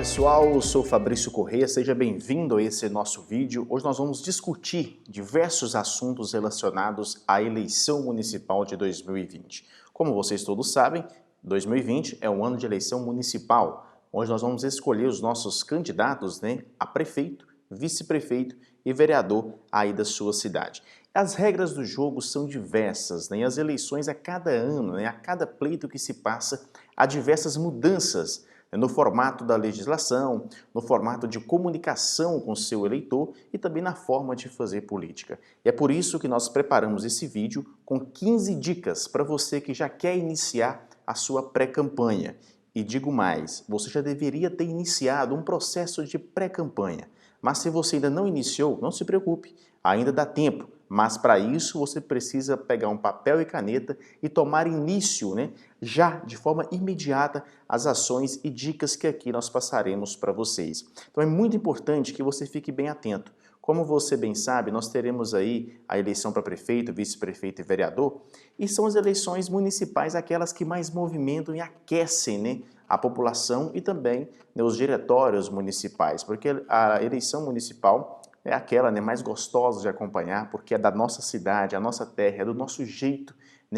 pessoal, eu sou Fabrício Corrêa, seja bem-vindo a esse nosso vídeo. Hoje nós vamos discutir diversos assuntos relacionados à eleição municipal de 2020. Como vocês todos sabem, 2020 é um ano de eleição municipal, onde nós vamos escolher os nossos candidatos, a prefeito, vice-prefeito e vereador aí da sua cidade. As regras do jogo são diversas, e as eleições a cada ano, a cada pleito que se passa, há diversas mudanças no formato da legislação, no formato de comunicação com o seu eleitor e também na forma de fazer política. E é por isso que nós preparamos esse vídeo com 15 dicas para você que já quer iniciar a sua pré-campanha. E digo mais, você já deveria ter iniciado um processo de pré-campanha. Mas se você ainda não iniciou, não se preocupe, ainda dá tempo. Mas para isso você precisa pegar um papel e caneta e tomar início, já de forma imediata, as ações e dicas que aqui nós passaremos para vocês. Então é muito importante que você fique bem atento. Como você bem sabe, nós teremos aí a eleição para prefeito, vice-prefeito e vereador, e são as eleições municipais aquelas que mais movimentam e aquecem, a população e também os diretórios municipais, porque a eleição municipal é aquela mais gostosa de acompanhar, porque é da nossa cidade, a nossa terra, é do nosso jeito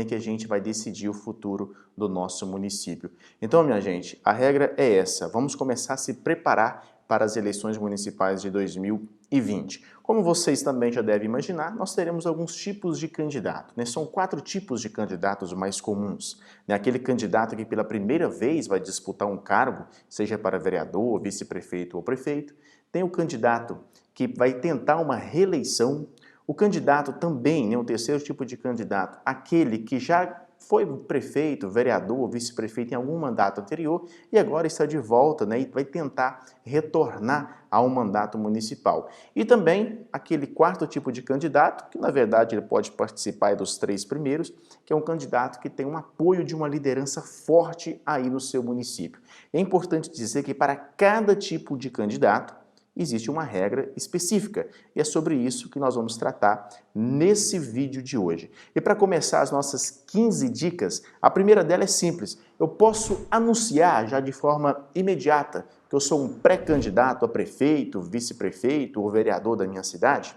que a gente vai decidir o futuro do nosso município. Então, minha gente, a regra é essa. Vamos começar a se preparar para as eleições municipais de 2020. Como vocês também já devem imaginar, nós teremos alguns tipos de candidato. São 4 tipos de candidatos mais comuns. Aquele candidato que pela primeira vez vai disputar um cargo, seja para vereador, vice-prefeito ou prefeito. Tem o candidato que vai tentar uma reeleição. O candidato também, o terceiro tipo de candidato, aquele que já foi prefeito, vereador, vice-prefeito em algum mandato anterior e agora está de volta e vai tentar retornar ao mandato municipal. E também aquele quarto tipo de candidato, que na verdade ele pode participar dos 3 primeiros, que é um candidato que tem um apoio de uma liderança forte aí no seu município. É importante dizer que para cada tipo de candidato, existe uma regra específica e é sobre isso que nós vamos tratar nesse vídeo de hoje. E para começar as nossas 15 dicas, a primeira delas é simples. Eu posso anunciar já de forma imediata que eu sou um pré-candidato a prefeito, vice-prefeito ou vereador da minha cidade?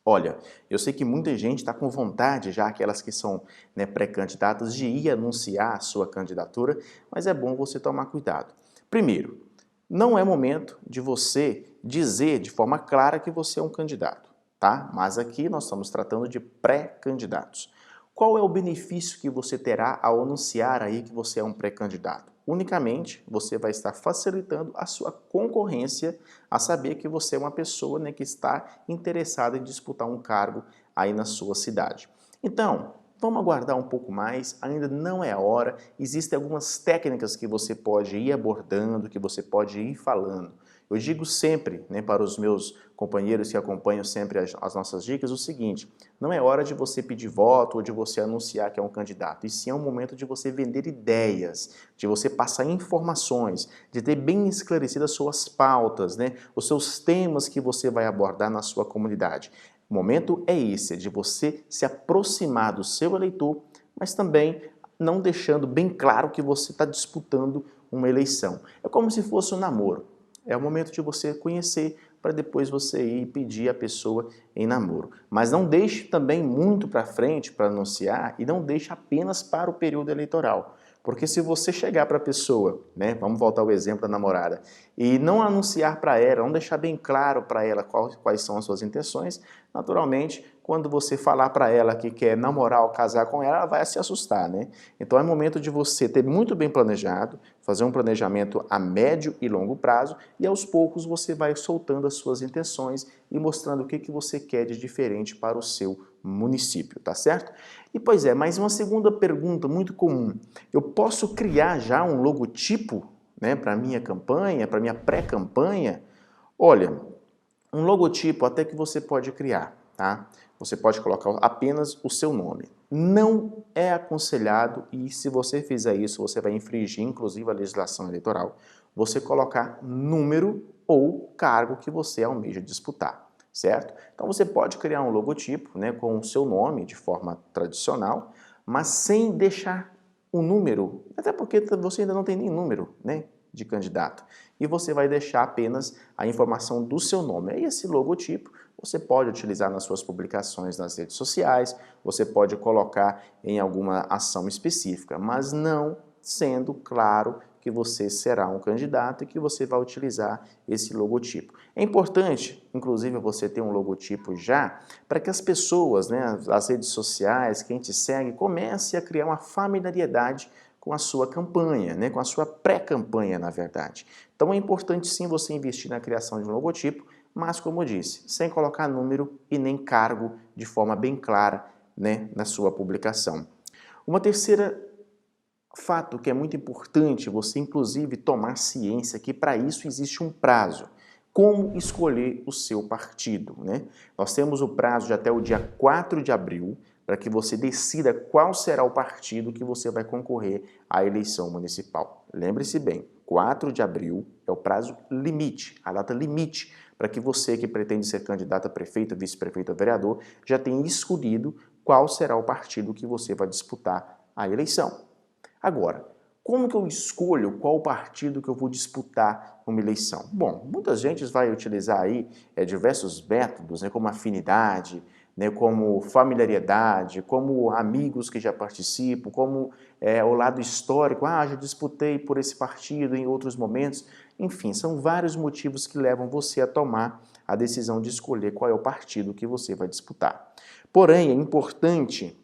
Olha, eu sei que muita gente está com vontade, já aquelas que são pré-candidatas, de ir anunciar a sua candidatura, mas é bom você tomar cuidado. Primeiro, não é momento de você dizer de forma clara que você é um candidato, tá? Mas aqui nós estamos tratando de pré-candidatos. Qual é o benefício que você terá ao anunciar aí que você é um pré-candidato? Unicamente, você vai estar facilitando a sua concorrência a saber que você é uma pessoa que está interessada em disputar um cargo aí na sua cidade. Então, vamos aguardar um pouco mais, ainda não é a hora, existem algumas técnicas que você pode ir abordando, que você pode ir falando. Eu digo sempre para os meus companheiros que acompanham sempre as nossas dicas o seguinte, não é hora de você pedir voto ou de você anunciar que é um candidato, e sim é um momento de você vender ideias, de você passar informações, de ter bem esclarecidas suas pautas, os seus temas que você vai abordar na sua comunidade. O momento é esse, de você se aproximar do seu eleitor, mas também não deixando bem claro que você está disputando uma eleição. É como se fosse um namoro. É o momento de você conhecer para depois você ir pedir a pessoa em namoro. Mas não deixe também muito para frente para anunciar e não deixe apenas para o período eleitoral. Porque se você chegar para a pessoa, vamos voltar ao exemplo da namorada, e não anunciar para ela, não deixar bem claro para ela quais são as suas intenções, naturalmente, quando você falar para ela que quer namorar ou casar com ela vai se assustar, Então é momento de você ter muito bem planejado, fazer um planejamento a médio e longo prazo e aos poucos você vai soltando as suas intenções e mostrando o que você quer de diferente para o seu município, tá certo? E pois é, mais uma segunda pergunta muito comum. Eu posso criar já um logotipo, para a minha campanha, para a minha pré-campanha? Olha, um logotipo até que você pode criar, tá? Você pode colocar apenas o seu nome. Não é aconselhado, e se você fizer isso, você vai infringir inclusive a legislação eleitoral, você colocar número ou cargo que você almeja disputar, certo? Então você pode criar um logotipo com o seu nome de forma tradicional, mas sem deixar o número, até porque você ainda não tem nem número, de candidato. E você vai deixar apenas a informação do seu nome. E esse logotipo você pode utilizar nas suas publicações nas redes sociais, você pode colocar em alguma ação específica, mas não sendo claro que você será um candidato e que você vai utilizar esse logotipo. É importante, inclusive, você ter um logotipo já, para que as pessoas, né, as redes sociais, quem te segue, comece a criar uma familiaridade com a sua campanha, né, com a sua pré-campanha, na verdade. Então é importante sim você investir na criação de um logotipo, mas como eu disse, sem colocar número e nem cargo de forma bem clara, né, na sua publicação. Uma terceira fato que é muito importante você inclusive tomar ciência que para isso existe um prazo. Como escolher o seu partido, né? Nós temos o prazo de até o dia 4 de abril para que você decida qual será o partido que você vai concorrer à eleição municipal. Lembre-se bem, 4 de abril é o prazo limite, a data limite, para que você que pretende ser candidato a prefeito, vice-prefeito ou vereador, já tenha escolhido qual será o partido que você vai disputar a eleição. Agora, como que eu escolho qual partido que eu vou disputar uma eleição? Bom, muita gente vai utilizar aí diversos métodos, né, como afinidade, né, como familiaridade, como amigos que já participam, como o lado histórico, já disputei por esse partido em outros momentos. Enfim, são vários motivos que levam você a tomar a decisão de escolher qual é o partido que você vai disputar. Porém, é importante,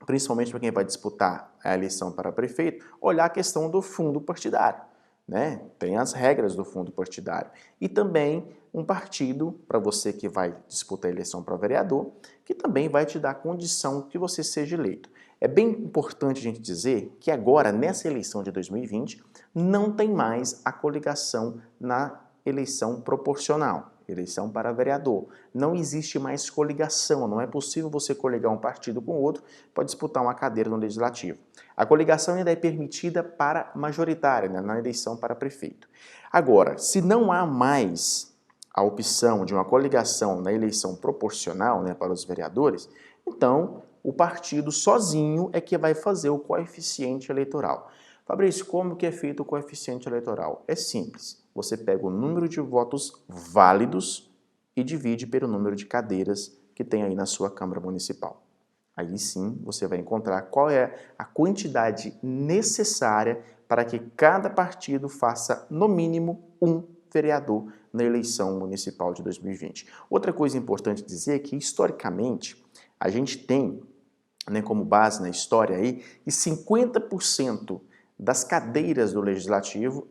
principalmente para quem vai disputar a eleição para prefeito, olhar a questão do fundo partidário, né? Tem as regras do fundo partidário. E também um partido, para você que vai disputar a eleição para vereador, que também vai te dar condição que você seja eleito. É bem importante a gente dizer que agora, nessa eleição de 2020, não tem mais a coligação na eleição proporcional, eleição para vereador. Não existe mais coligação, não é possível você coligar um partido com outro para disputar uma cadeira no legislativo. A coligação ainda é permitida para majoritária, né, na eleição para prefeito. Agora, se não há mais a opção de uma coligação na eleição proporcional, né, para os vereadores, então o partido sozinho é que vai fazer o coeficiente eleitoral. Fabrício, como que é feito o coeficiente eleitoral? É simples. Você pega o número de votos válidos e divide pelo número de cadeiras que tem aí na sua Câmara Municipal. Aí sim você vai encontrar qual é a quantidade necessária para que cada partido faça, no mínimo, um vereador na eleição municipal de 2020. Outra coisa importante dizer é que, historicamente, a gente tem, né, como base na história aí, que 50% das cadeiras do Legislativo,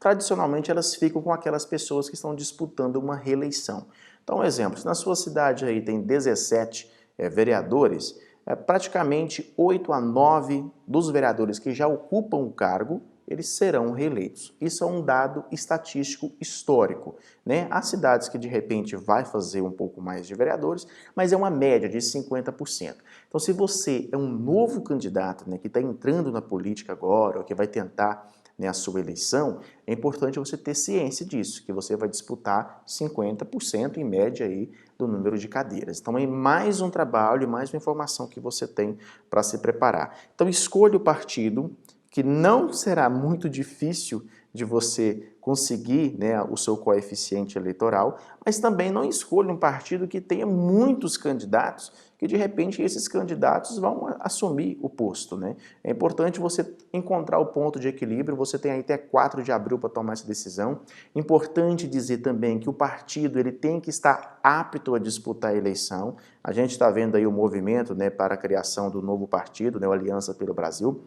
tradicionalmente, elas ficam com aquelas pessoas que estão disputando uma reeleição. Então, um exemplo, se na sua cidade aí tem 17 vereadores, praticamente 8 a 9 dos vereadores que já ocupam o cargo, eles serão reeleitos. Isso é um dado estatístico histórico, né? Há cidades que de repente vai fazer um pouco mais de vereadores, mas é uma média de 50%. Então, se você é um novo candidato, né, que está entrando na política agora, ou que vai tentar, né, a sua eleição, é importante você ter ciência disso, que você vai disputar 50% em média aí do número de cadeiras. Então é mais um trabalho, mais uma informação que você tem para se preparar. Então escolha o partido que não será muito difícil de você conseguir, né, o seu coeficiente eleitoral, mas também não escolha um partido que tenha muitos candidatos, que de repente esses candidatos vão assumir o posto, né? É importante você encontrar o ponto de equilíbrio, você tem aí até 4 de abril para tomar essa decisão. Importante dizer também que o partido ele tem que estar apto a disputar a eleição. A gente está vendo aí o movimento, né, para a criação do novo partido, né, o Aliança pelo Brasil,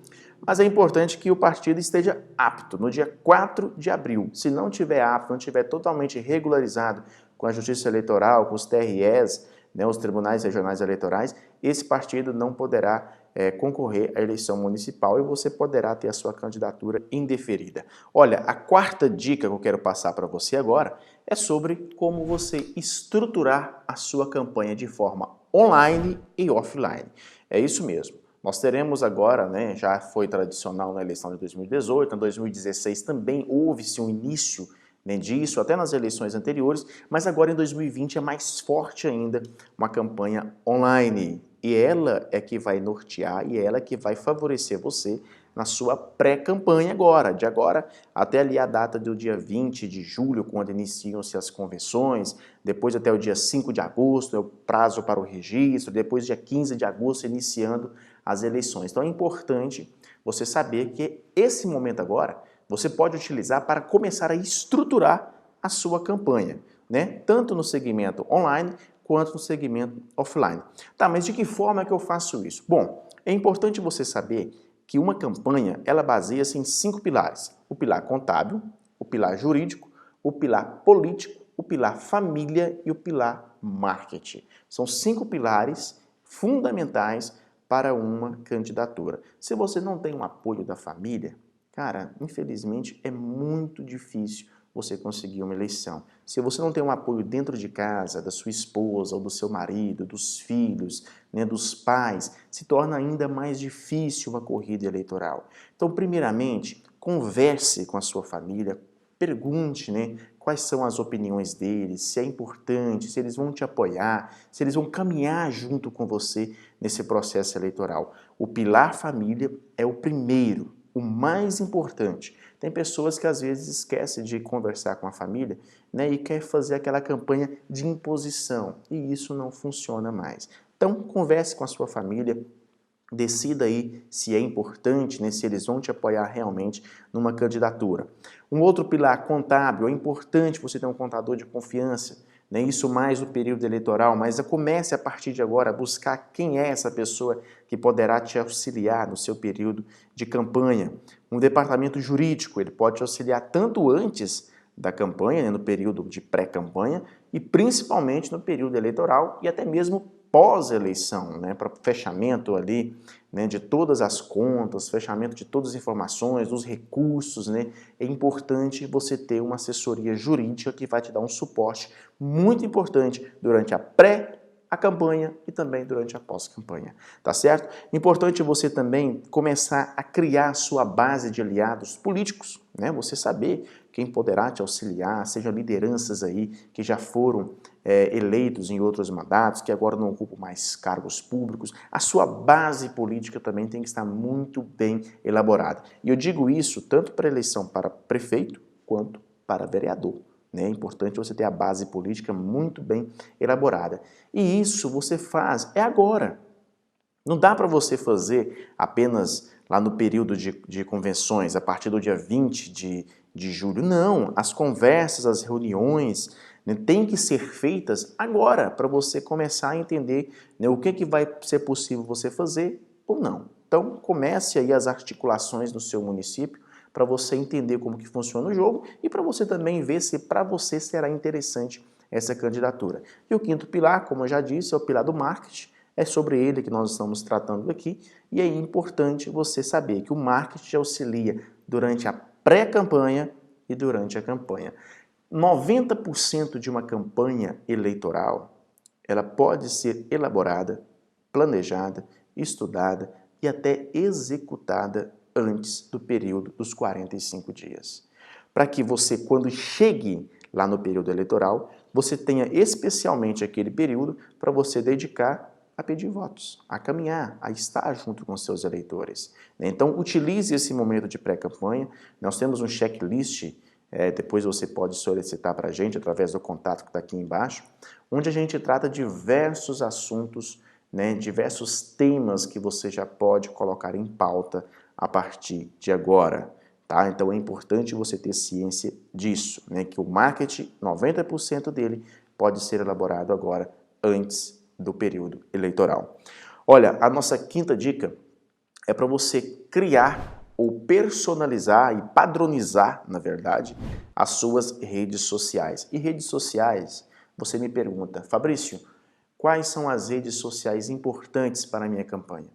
mas é importante que o partido esteja apto no dia 4 de abril. Se não tiver apto, não tiver totalmente regularizado com a Justiça Eleitoral, com os TREs, né, os Tribunais Regionais Eleitorais, esse partido não poderá concorrer à eleição municipal e você poderá ter a sua candidatura indeferida. Olha, a quarta dica que eu quero passar para você agora é sobre como você estruturar a sua campanha de forma online e offline. É isso mesmo. Nós teremos agora, né, já foi tradicional na eleição de 2018, em 2016 também houve-se um início né, disso, até nas eleições anteriores, mas agora em 2020 é mais forte ainda uma campanha online. E ela é que vai nortear e ela é que vai favorecer você na sua pré-campanha agora, de agora até ali a data do dia 20 de julho, quando iniciam-se as convenções, depois até o dia 5 de agosto é o prazo para o registro, depois dia 15 de agosto iniciando as eleições. Então é importante você saber que esse momento agora você pode utilizar para começar a estruturar a sua campanha, né? Tanto no segmento online quanto no segmento offline. Tá, mas de que forma que eu faço isso? Bom, é importante você saber que uma campanha, ela baseia-se em 5 pilares. O pilar contábil, o pilar jurídico, o pilar político, o pilar família e o pilar marketing. São 5 pilares fundamentais para uma candidatura. Se você não tem o apoio da família, cara, infelizmente é muito difícil você conseguir uma eleição. Se você não tem um apoio dentro de casa, da sua esposa ou do seu marido, dos filhos, né, dos pais, se torna ainda mais difícil uma corrida eleitoral. Então, primeiramente, converse com a sua família, pergunte, né, quais são as opiniões deles, se é importante, se eles vão te apoiar, se eles vão caminhar junto com você nesse processo eleitoral. O pilar família é o primeiro, o mais importante. Tem pessoas que às vezes esquecem de conversar com a família, né, e quer fazer aquela campanha de imposição, e isso não funciona mais. Então, converse com a sua família, decida aí se é importante, né, se eles vão te apoiar realmente numa candidatura. Um outro pilar contábil, é importante você ter um contador de confiança, né, isso mais no período eleitoral, mas comece a partir de agora a buscar quem é essa pessoa que poderá te auxiliar no seu período de campanha. Um departamento jurídico, ele pode te auxiliar tanto antes da campanha, né, no período de pré-campanha, e principalmente no período eleitoral e até mesmo pós-eleição, né, para fechamento ali, né, de todas as contas, fechamento de todas as informações, dos recursos, né, é importante você ter uma assessoria jurídica que vai te dar um suporte muito importante durante a campanha e também durante a pós-campanha, tá certo? Importante você também começar a criar a sua base de aliados políticos, né? Você saber quem poderá te auxiliar, sejam lideranças aí que já foram eleitos em outros mandatos, que agora não ocupam mais cargos públicos. A sua base política também tem que estar muito bem elaborada. E eu digo isso tanto para eleição para prefeito quanto para vereador. É importante você ter a base política muito bem elaborada. E isso você faz agora. Não dá para você fazer apenas lá no período de convenções, a partir do dia 20 de julho. Não, as conversas, as reuniões, né, têm que ser feitas agora, para você começar a entender, né, o que vai ser possível você fazer ou não. Então, comece aí as articulações no seu município, para você entender como que funciona o jogo e para você também ver se para você será interessante essa candidatura. E o quinto pilar, como eu já disse, é o pilar do marketing. É sobre ele que nós estamos tratando aqui e é importante você saber que o marketing te auxilia durante a pré-campanha e durante a campanha. 90% de uma campanha eleitoral, ela pode ser elaborada, planejada, estudada e até executada antes do período dos 45 dias. Para que você, quando chegue lá no período eleitoral, você tenha especialmente aquele período para você dedicar a pedir votos, a caminhar, a estar junto com seus eleitores. Então, utilize esse momento de pré-campanha. Nós temos um checklist, depois você pode solicitar para a gente através do contato que está aqui embaixo, onde a gente trata diversos assuntos, né, diversos temas que você já pode colocar em pauta a partir de agora. Tá? Então é importante você ter ciência disso, né, que o marketing, 90% dele pode ser elaborado agora, antes do período eleitoral. Olha, a nossa quinta dica é para você criar ou personalizar e padronizar, na verdade, as suas redes sociais. E redes sociais, você me pergunta, Fabrício, quais são as redes sociais importantes para a minha campanha?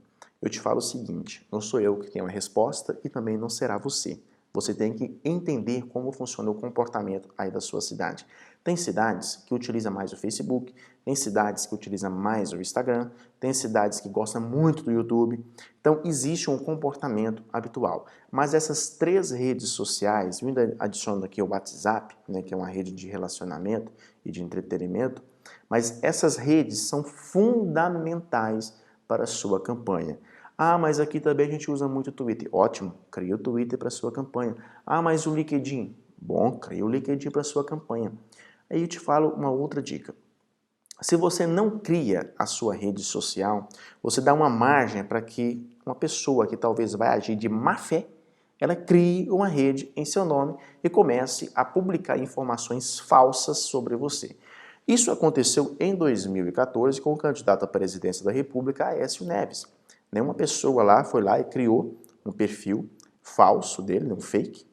Eu te falo o seguinte, não sou eu que tenho a resposta e também não será você. você tem que entender como funciona o comportamento aí da sua cidade. Tem cidades que utilizam mais o Facebook, tem cidades que utilizam mais o Instagram, tem cidades que gostam muito do YouTube. Então, existe um comportamento habitual. Mas essas 3 redes sociais, eu ainda adiciono aqui o WhatsApp, né, que é uma rede de relacionamento e de entretenimento, mas essas redes são fundamentais para a sua campanha. Ah, mas aqui também a gente usa muito o Twitter. Ótimo, cria o Twitter para a sua campanha. Ah, mas o LinkedIn? Bom, cria o LinkedIn para a sua campanha. Aí eu te falo uma outra dica. Se você não cria a sua rede social, você dá uma margem para que uma pessoa que talvez vai agir de má fé, ela crie uma rede em seu nome e comece a publicar informações falsas sobre você. Isso aconteceu em 2014 com o candidato à presidência da República, Aécio Neves. Uma pessoa lá foi lá e criou um perfil falso dele, um fake,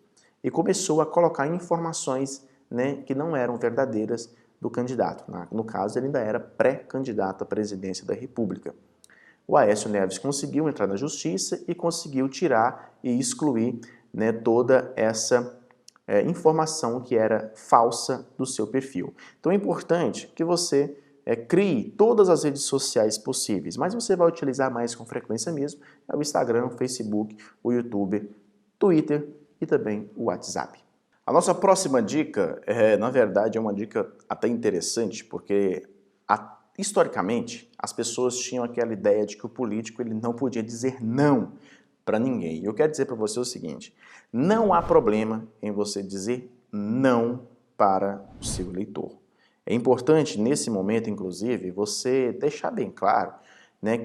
e começou a colocar informações, que não eram verdadeiras do candidato. No caso, ele ainda era pré-candidato à presidência da República. O Aécio Neves conseguiu entrar na justiça e conseguiu tirar e excluir, toda essa informação que era falsa do seu perfil. Então é importante que você crie todas as redes sociais possíveis, mas você vai utilizar mais com frequência mesmo o Instagram, o Facebook, o YouTube, Twitter e também o WhatsApp. A nossa próxima dica, na verdade, é uma dica até interessante, porque historicamente as pessoas tinham aquela ideia de que o político ele não podia dizer não para ninguém. E eu quero dizer para você o seguinte, não há problema em você dizer não para o seu eleitor. É importante, nesse momento, inclusive, você deixar bem claro,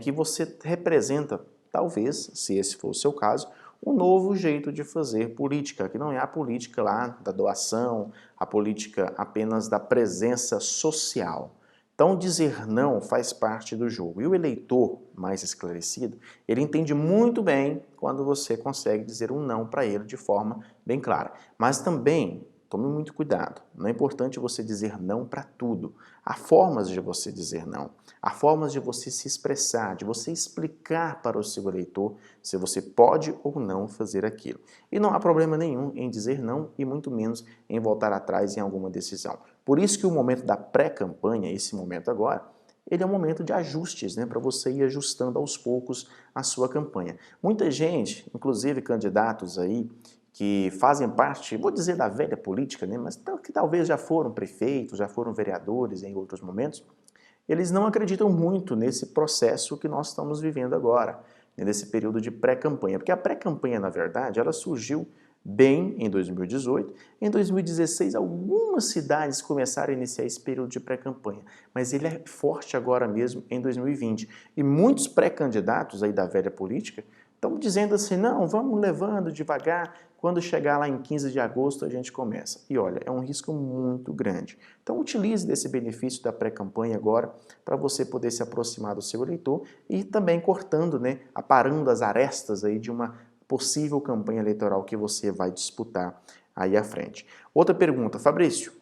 que você representa, talvez, se esse for o seu caso, um novo jeito de fazer política, que não é a política lá da doação, a política apenas da presença social. Então, dizer não faz parte do jogo. E o eleitor mais esclarecido, ele entende muito bem quando você consegue dizer um não para ele de forma bem clara. Mas também, tome muito cuidado, não é importante você dizer não para tudo. Há formas de você dizer não, há formas de você se expressar, de você explicar para o seu eleitor se você pode ou não fazer aquilo. E não há problema nenhum em dizer não e muito menos em voltar atrás em alguma decisão. Por isso que o momento da pré-campanha, esse momento agora, ele é um momento de ajustes, para você ir ajustando aos poucos a sua campanha. Muita gente, inclusive candidatos aí, que fazem parte, vou dizer da velha política, mas que talvez já foram prefeitos, já foram vereadores em outros momentos, eles não acreditam muito nesse processo que nós estamos vivendo agora, nesse período de pré-campanha. Porque a pré-campanha, na verdade, ela surgiu bem em 2018. Em 2016, algumas cidades começaram a iniciar esse período de pré-campanha, mas ele é forte agora mesmo em 2020. E muitos pré-candidatos aí da velha política estão dizendo assim, não, vamos levando devagar, quando chegar lá em 15 de agosto a gente começa. E olha, é um risco muito grande. Então utilize desse benefício da pré-campanha agora para você poder se aproximar do seu eleitor e também cortando, aparando as arestas aí de uma possível campanha eleitoral que você vai disputar aí à frente. Outra pergunta, Fabrício,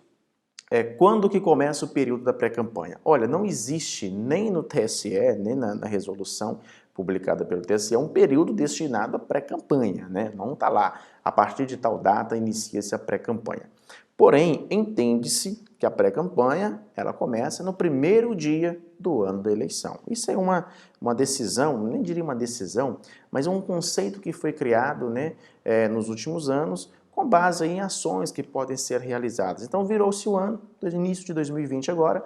quando que começa o período da pré-campanha? Olha, não existe nem no TSE, nem na resolução publicada pelo TSE, um período destinado à pré-campanha, não está lá. A partir de tal data inicia-se a pré-campanha. Porém, entende-se que a pré-campanha ela começa no primeiro dia do ano da eleição. Isso é uma decisão, nem diria uma decisão, mas um conceito que foi criado nos últimos anos com base em ações que podem ser realizadas. Então virou-se o ano, do início de 2020 agora,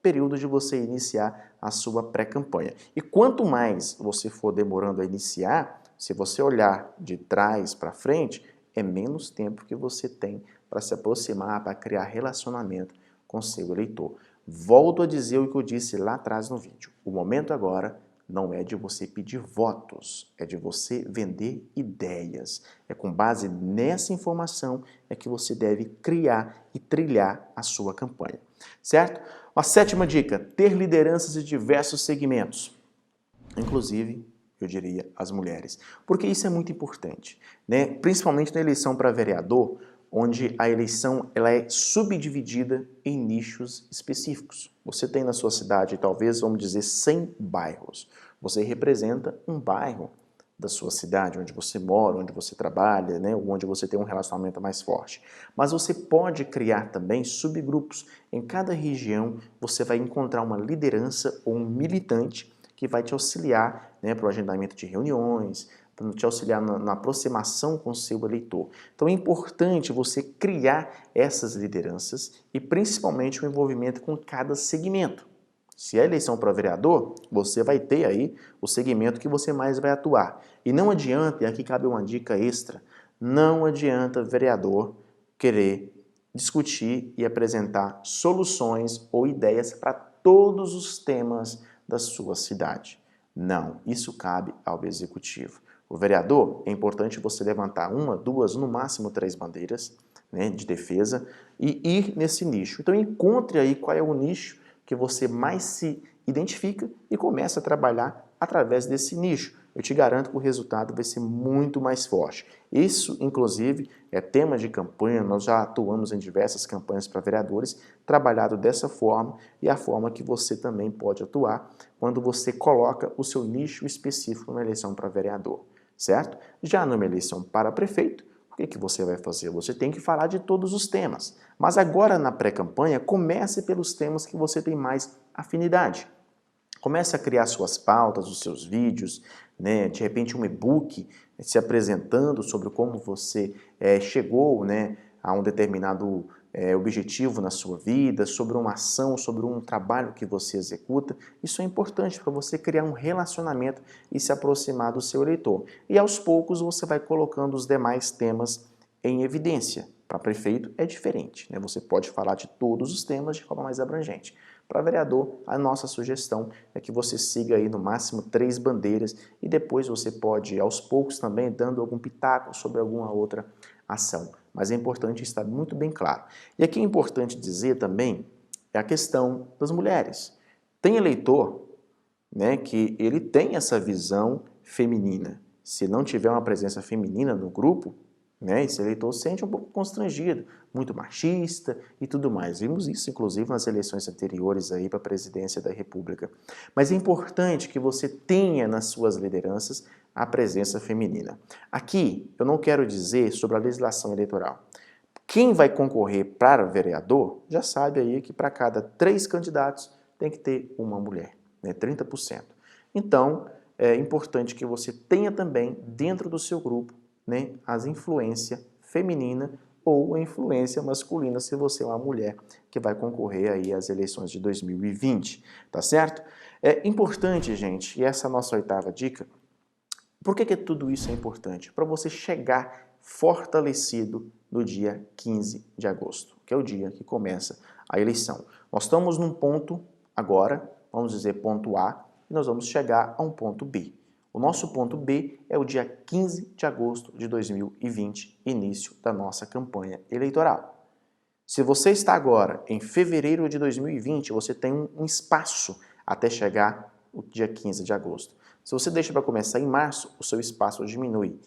período de você iniciar a sua pré-campanha. E quanto mais você for demorando a iniciar, se você olhar de trás para frente, é menos tempo que você tem para se aproximar, para criar relacionamento com seu eleitor. Volto a dizer o que eu disse lá atrás no vídeo. O momento agora não é de você pedir votos, é de você vender ideias. É com base nessa informação que você deve criar e trilhar a sua campanha, certo? A 7ª dica, ter lideranças de diversos segmentos, inclusive, eu diria, as mulheres. Porque isso é muito importante, principalmente na eleição para vereador, onde a eleição ela é subdividida em nichos específicos. Você tem na sua cidade, talvez, vamos dizer, 100 bairros. Você representa um bairro da sua cidade, onde você mora, onde você trabalha, né, ou onde você tem um relacionamento mais forte. Mas você pode criar também subgrupos. Em cada região você vai encontrar uma liderança ou um militante que vai te auxiliar, né, para o agendamento de reuniões, para te auxiliar na aproximação com o seu eleitor. Então é importante você criar essas lideranças e principalmente o envolvimento com cada segmento. Se é eleição para vereador, você vai ter aí o segmento que você mais vai atuar. E não adianta, e aqui cabe uma dica extra, não adianta vereador querer discutir e apresentar soluções ou ideias para todos os temas da sua cidade. Não, isso cabe ao executivo. O vereador, é importante você levantar uma, duas, no máximo 3 bandeiras, né, de defesa e ir nesse nicho. Então encontre aí qual é o nicho que você mais se identifica e comece a trabalhar através desse nicho. Eu te garanto que o resultado vai ser muito mais forte. Isso, inclusive, é tema de campanha, nós já atuamos em diversas campanhas para vereadores, trabalhado dessa forma e a forma que você também pode atuar quando você coloca o seu nicho específico na eleição para vereador, certo? Já numa eleição para prefeito, o que você vai fazer? Você tem que falar de todos os temas. Mas agora na pré-campanha, comece pelos temas que você tem mais afinidade. Comece a criar suas pautas, os seus vídeos, né? De repente um e-book se apresentando sobre como você chegou, né, a um determinado objetivo na sua vida, sobre uma ação, sobre um trabalho que você executa. Isso é importante para você criar um relacionamento e se aproximar do seu eleitor. E aos poucos você vai colocando os demais temas em evidência. Para prefeito é diferente, né? Você pode falar de todos os temas de forma mais abrangente. Para vereador, a nossa sugestão é que você siga aí no máximo 3 bandeiras e depois você pode, aos poucos também, dando algum pitaco sobre alguma outra ação. Mas é importante estar muito bem claro. E aqui é importante dizer também a questão das mulheres. Tem eleitor, né, que ele tem essa visão feminina. Se não tiver uma presença feminina no grupo, né, esse eleitor se sente um pouco constrangido, muito machista e tudo mais. Vimos isso, inclusive, nas eleições anteriores aí para a presidência da República. Mas é importante que você tenha nas suas lideranças a presença feminina. Aqui, eu não quero dizer sobre a legislação eleitoral. Quem vai concorrer para vereador, já sabe aí que para cada 3 candidatos tem que ter uma mulher, né, 30%. Então, é importante que você tenha também dentro do seu grupo, né, as influência feminina ou a influência masculina, se você é uma mulher que vai concorrer aí às eleições de 2020, tá certo? É importante, gente, e essa é a nossa 8ª dica. Por que tudo isso é importante? Para você chegar fortalecido no dia 15 de agosto, que é o dia que começa a eleição. Nós estamos num ponto agora, vamos dizer ponto A, e nós vamos chegar a um ponto B. O nosso ponto B é o dia 15 de agosto de 2020, início da nossa campanha eleitoral. Se você está agora em fevereiro de 2020, você tem um espaço até chegar o dia 15 de agosto. Se você deixa para começar em março, o seu espaço diminui.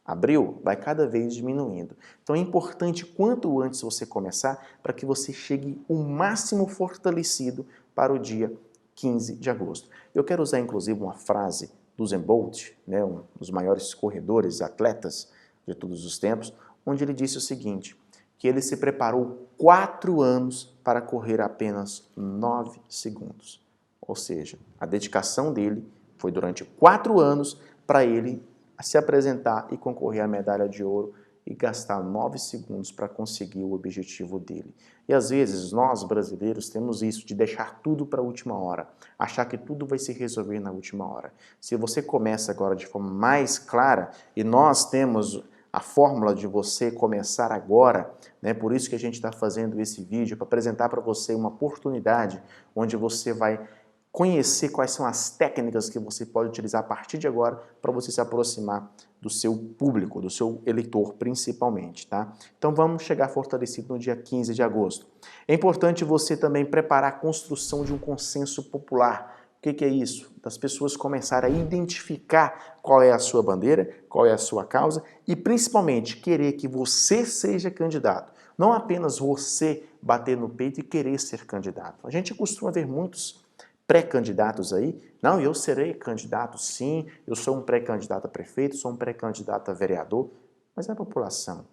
Abril vai cada vez diminuindo. Então é importante quanto antes você começar para que você chegue o máximo fortalecido para o dia 15 de agosto. Eu quero usar inclusive uma frase do Usain Bolt, né, um dos maiores corredores, atletas de todos os tempos, onde ele disse o seguinte, que ele se preparou 4 anos para correr apenas 9 segundos. Ou seja, a dedicação dele foi durante 4 anos para ele se apresentar e concorrer à medalha de ouro e gastar 9 segundos para conseguir o objetivo dele. E às vezes nós brasileiros temos isso de deixar tudo para a última hora, achar que tudo vai se resolver na última hora. Se você começa agora de forma mais clara, e nós temos a fórmula de você começar agora, né? Por isso que a gente está fazendo esse vídeo, para apresentar para você uma oportunidade onde você vai conhecer quais são as técnicas que você pode utilizar a partir de agora para você se aproximar do seu público, do seu eleitor principalmente, tá? Então vamos chegar fortalecido no dia 15 de agosto. É importante você também preparar a construção de um consenso popular. O que é isso? Das pessoas começarem a identificar qual é a sua bandeira, qual é a sua causa e principalmente querer que você seja candidato. Não apenas você bater no peito e querer ser candidato. A gente costuma ver muitos pré-candidatos aí? Não, eu serei candidato sim, eu sou um pré-candidato a prefeito, sou um pré-candidato a vereador. Mas a população,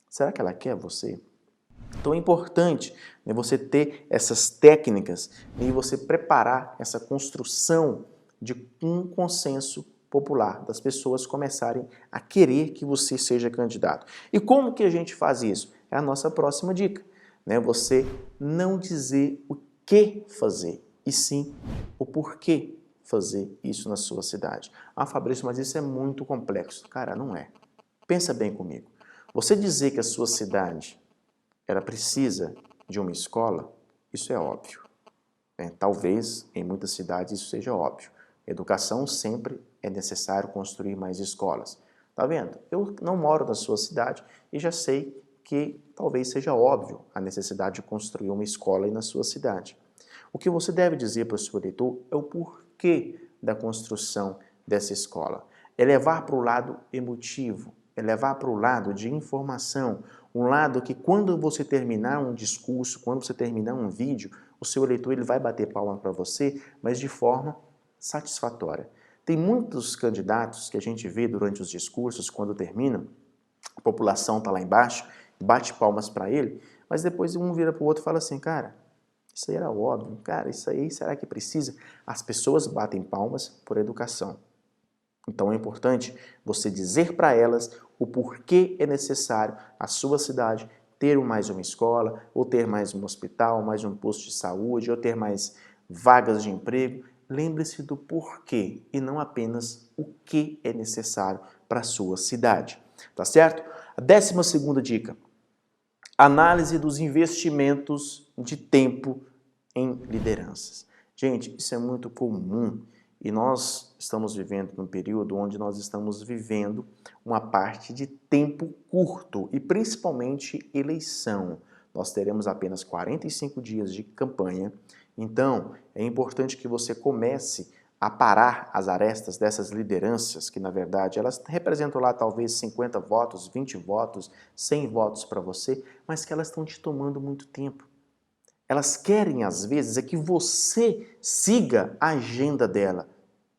será que ela quer você? Então é importante, né, você ter essas técnicas e você preparar essa construção de um consenso popular, das pessoas começarem a querer que você seja candidato. E como que a gente faz isso? É a nossa próxima dica, né? Você não dizer o que fazer, e sim o porquê fazer isso na sua cidade. Ah, Fabrício, mas isso é muito complexo. Cara, não é. Pensa bem comigo. Você dizer que a sua cidade ela precisa de uma escola, isso é óbvio. Talvez em muitas cidades isso seja óbvio. Educação sempre é necessário construir mais escolas. Tá vendo? Eu não moro na sua cidade e já sei que talvez seja óbvio a necessidade de construir uma escola aí na sua cidade. O que você deve dizer para o seu eleitor é o porquê da construção dessa escola. É levar para o lado emotivo, é levar para o lado de informação, um lado que quando você terminar um discurso, quando você terminar um vídeo, o seu eleitor ele vai bater palma para você, mas de forma satisfatória. Tem muitos candidatos que a gente vê durante os discursos, quando terminam, a população está lá embaixo, bate palmas para ele, mas depois um vira para o outro e fala assim, cara, isso aí era óbvio, cara, isso aí será que precisa? As pessoas batem palmas por educação. Então é importante você dizer para elas o porquê é necessário a sua cidade ter mais uma escola, ou ter mais um hospital, mais um posto de saúde, ou ter mais vagas de emprego. Lembre-se do porquê e não apenas o que é necessário para a sua cidade. Tá certo? A 12ª dica. Análise dos investimentos de tempo em lideranças. Gente, isso é muito comum e nós estamos vivendo num período onde nós estamos vivendo uma parte de tempo curto e principalmente eleição. Nós teremos apenas 45 dias de campanha, então é importante que você comece a parar as arestas dessas lideranças, que na verdade elas representam lá talvez 50 votos, 20 votos, 100 votos para você, mas que elas estão te tomando muito tempo. Elas querem, às vezes, é que você siga a agenda dela,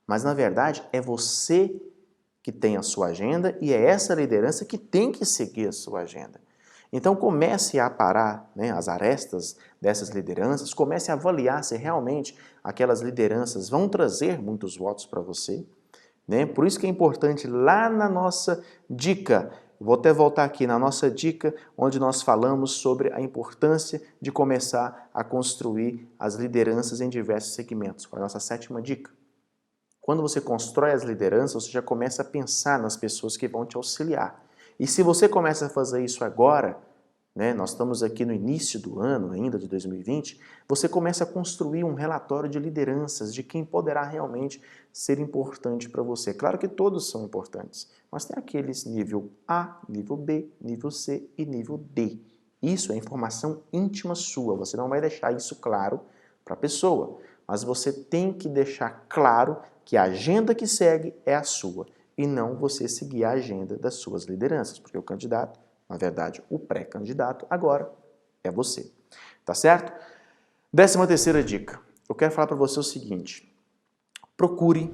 mas na verdade é você que tem a sua agenda e é essa liderança que tem que seguir a sua agenda. Então comece a parar, né, as arestas dessas lideranças, comece a avaliar se realmente aquelas lideranças vão trazer muitos votos para você, né? Por isso que é importante lá na nossa dica, vou até voltar aqui na nossa dica, onde nós falamos sobre a importância de começar a construir as lideranças em diversos segmentos. Foi a nossa 7ª dica. Quando você constrói as lideranças, você já começa a pensar nas pessoas que vão te auxiliar. E se você começa a fazer isso agora, né, nós estamos aqui no início do ano ainda, de 2020, você começa a construir um relatório de lideranças, de quem poderá realmente ser importante para você. Claro que todos são importantes, mas tem aqueles nível A, nível B, nível C e nível D. Isso é informação íntima sua, você não vai deixar isso claro para a pessoa, mas você tem que deixar claro que a agenda que segue é a sua e não você seguir a agenda das suas lideranças, porque o candidato, na verdade, o pré-candidato, agora é você. Tá certo? 13ª dica. Eu quero falar para você o seguinte. Procure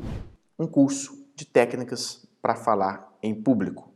um curso de técnicas para falar em público.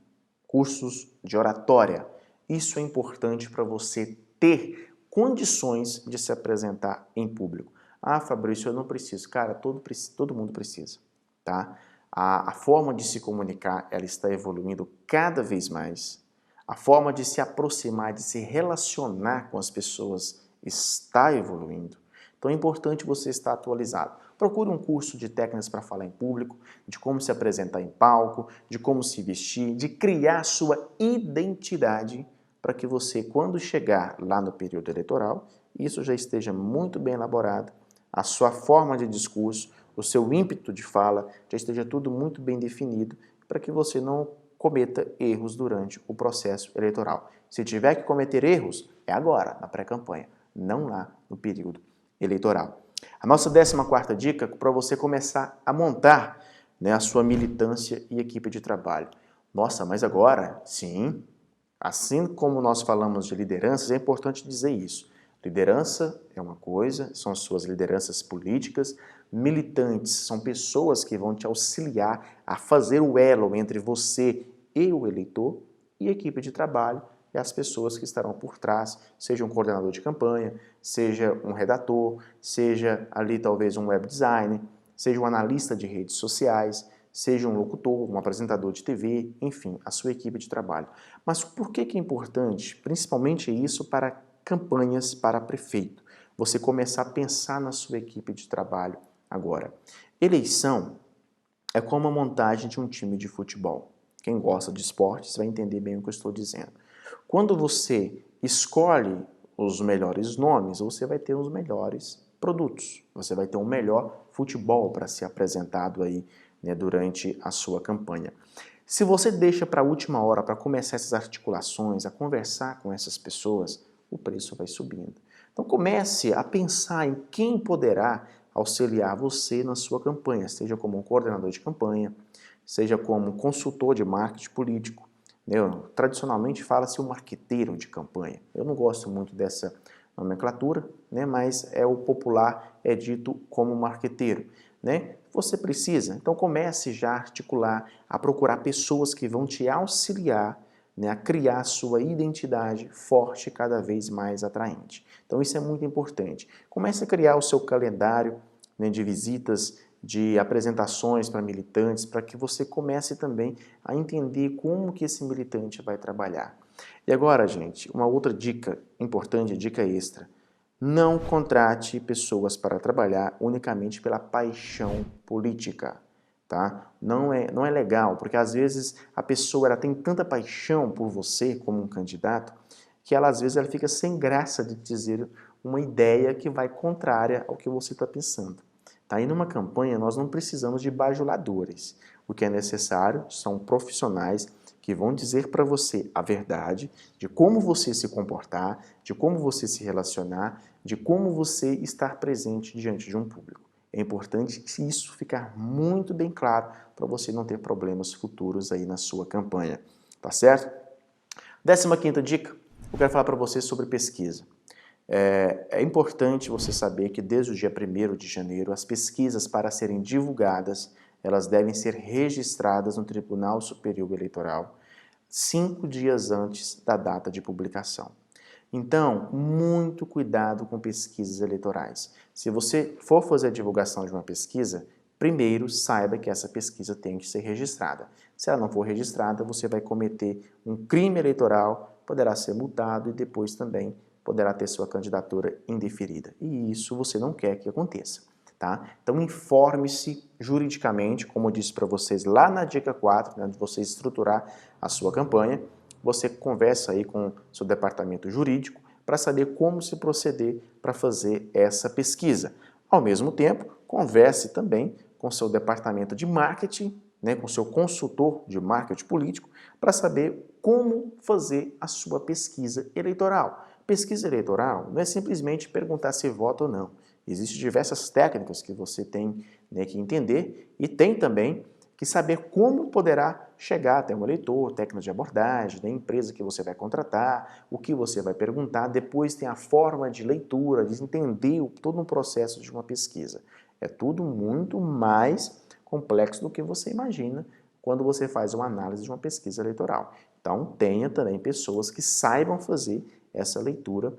Cursos de oratória. Isso é importante para você ter condições de se apresentar em público. Ah, Fabrício, eu não preciso. Cara, todo mundo precisa, tá? A forma de se comunicar, ela está evoluindo cada vez mais. A forma de se aproximar, de se relacionar com as pessoas está evoluindo. Então é importante você estar atualizado. Procure um curso de técnicas para falar em público, de como se apresentar em palco, de como se vestir, de criar sua identidade para que você, quando chegar lá no período eleitoral, isso já esteja muito bem elaborado, a sua forma de discurso, o seu ímpeto de fala, já esteja tudo muito bem definido para que você não cometa erros durante o processo eleitoral. Se tiver que cometer erros, é agora, na pré-campanha, não lá no período eleitoral. A nossa 14ª dica para você começar a montar, né, a sua militância e equipe de trabalho. Nossa, mas agora, sim, assim como nós falamos de lideranças, é importante dizer isso. Liderança é uma coisa, são as suas lideranças políticas, militantes, são pessoas que vão te auxiliar a fazer o elo entre você e o eleitor, e a equipe de trabalho e as pessoas que estarão por trás, seja um coordenador de campanha, seja um redator, seja ali talvez um web designer, seja um analista de redes sociais, seja um locutor, um apresentador de TV, enfim, a sua equipe de trabalho. Mas por que é importante, principalmente isso para campanhas para prefeito? Você começar a pensar na sua equipe de trabalho agora. Eleição é como a montagem de um time de futebol. Quem gosta de esportes vai entender bem o que eu estou dizendo. Quando você escolhe os melhores nomes, você vai ter os melhores produtos. Você vai ter um melhor futebol para ser apresentado aí, né, durante a sua campanha. Se você deixa para a última hora para começar essas articulações, a conversar com essas pessoas, o preço vai subindo. Então comece a pensar em quem poderá auxiliar você na sua campanha, seja como um coordenador de campanha, seja como consultor de marketing político. Tradicionalmente fala-se um marqueteiro de campanha. Eu não gosto muito dessa nomenclatura, né, mas o popular é dito como marqueteiro. Né? Você precisa, então comece já a articular, a procurar pessoas que vão te auxiliar, né, a criar a sua identidade forte e cada vez mais atraente. Então isso é muito importante. Comece a criar o seu calendário, né, de visitas, de apresentações para militantes, para que você comece também a entender como que esse militante vai trabalhar. E agora, gente, uma outra dica importante, dica extra. Não contrate pessoas para trabalhar unicamente pela paixão política, tá? Não é legal, porque às vezes a pessoa ela tem tanta paixão por você como um candidato, que ela às vezes ela fica sem graça de dizer uma ideia que vai contrária ao que você está pensando. Tá? E numa campanha nós não precisamos de bajuladores. O que é necessário são profissionais que vão dizer para você a verdade de como você se comportar, de como você se relacionar, de como você estar presente diante de um público. É importante que isso ficar muito bem claro para você não ter problemas futuros aí na sua campanha. Tá certo? 15ª dica, eu quero falar para você sobre pesquisa. É importante você saber que desde o dia 1º de janeiro, as pesquisas para serem divulgadas, elas devem ser registradas no Tribunal Superior Eleitoral 5 dias antes da data de publicação. Então, muito cuidado com pesquisas eleitorais. Se você for fazer a divulgação de uma pesquisa, primeiro saiba que essa pesquisa tem que ser registrada. Se ela não for registrada, você vai cometer um crime eleitoral, poderá ser multado e depois também poderá ter sua candidatura indeferida. E isso você não quer que aconteça. Tá? Então informe-se juridicamente, como eu disse para vocês lá na dica 4, né, de você estruturar a sua campanha, você conversa aí com o seu departamento jurídico para saber como se proceder para fazer essa pesquisa. Ao mesmo tempo, converse também com o seu departamento de marketing, né, com o seu consultor de marketing político, para saber como fazer a sua pesquisa eleitoral. Pesquisa eleitoral não é simplesmente perguntar se vota ou não. Existem diversas técnicas que você tem, né, que entender e tem também que saber como poderá chegar até um eleitor, técnicas de abordagem, da empresa que você vai contratar, o que você vai perguntar. Depois tem a forma de leitura, de entender todo um processo de uma pesquisa. É tudo muito mais complexo do que você imagina quando você faz uma análise de uma pesquisa eleitoral. Então tenha também pessoas que saibam fazer essa leitura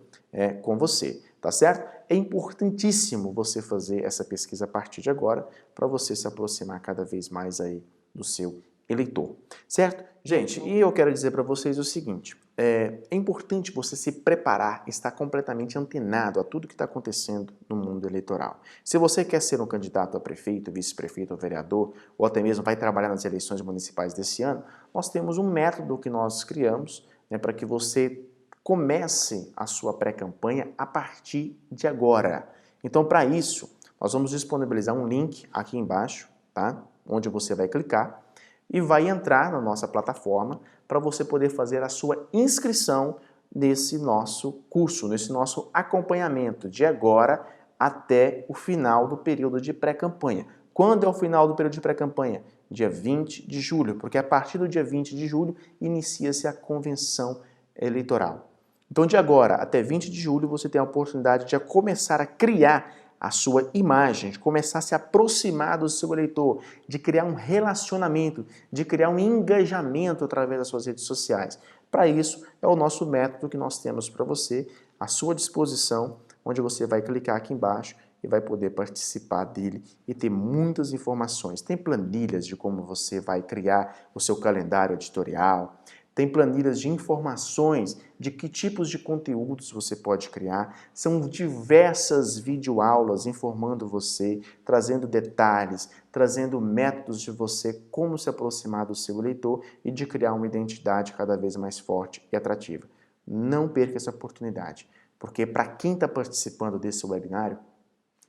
com você, tá certo? É importantíssimo você fazer essa pesquisa a partir de agora para você se aproximar cada vez mais aí do seu eleitor, certo? Gente, e eu quero dizer para vocês o seguinte, é importante você se preparar, estar completamente antenado a tudo que está acontecendo no mundo eleitoral. Se você quer ser um candidato a prefeito, vice-prefeito ou vereador, ou até mesmo vai trabalhar nas eleições municipais desse ano, nós temos um método que nós criamos, né, para que você comece a sua pré-campanha a partir de agora. Então, para isso, nós vamos disponibilizar um link aqui embaixo, tá? Onde você vai clicar e vai entrar na nossa plataforma para você poder fazer a sua inscrição nesse nosso curso, nesse nosso acompanhamento de agora até o final do período de pré-campanha. Quando é o final do período de pré-campanha? Dia 20 de julho, porque a partir do dia 20 de julho inicia-se a convenção eleitoral. Então, de agora até 20 de julho, você tem a oportunidade de começar a criar a sua imagem, de começar a se aproximar do seu eleitor, de criar um relacionamento, de criar um engajamento através das suas redes sociais. Para isso, é o nosso método que nós temos para você, à sua disposição, onde você vai clicar aqui embaixo e vai poder participar dele e ter muitas informações. Tem planilhas de como você vai criar o seu calendário editorial, tem planilhas de informações de que tipos de conteúdos você pode criar. São diversas videoaulas informando você, trazendo detalhes, trazendo métodos de você como se aproximar do seu leitor e de criar uma identidade cada vez mais forte e atrativa. Não perca essa oportunidade, porque para quem está participando desse webinário,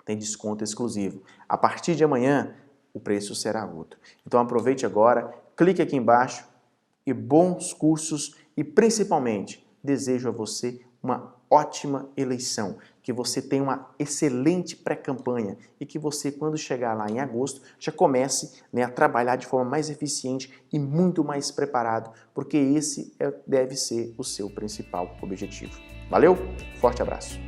tem desconto exclusivo. A partir de amanhã, o preço será outro. Então aproveite agora, clique aqui embaixo, e bons cursos e principalmente desejo a você uma ótima eleição, que você tenha uma excelente pré-campanha e que você, quando chegar lá em agosto, já comece a trabalhar de forma mais eficiente e muito mais preparado, porque esse deve ser o seu principal objetivo. Valeu? Forte abraço!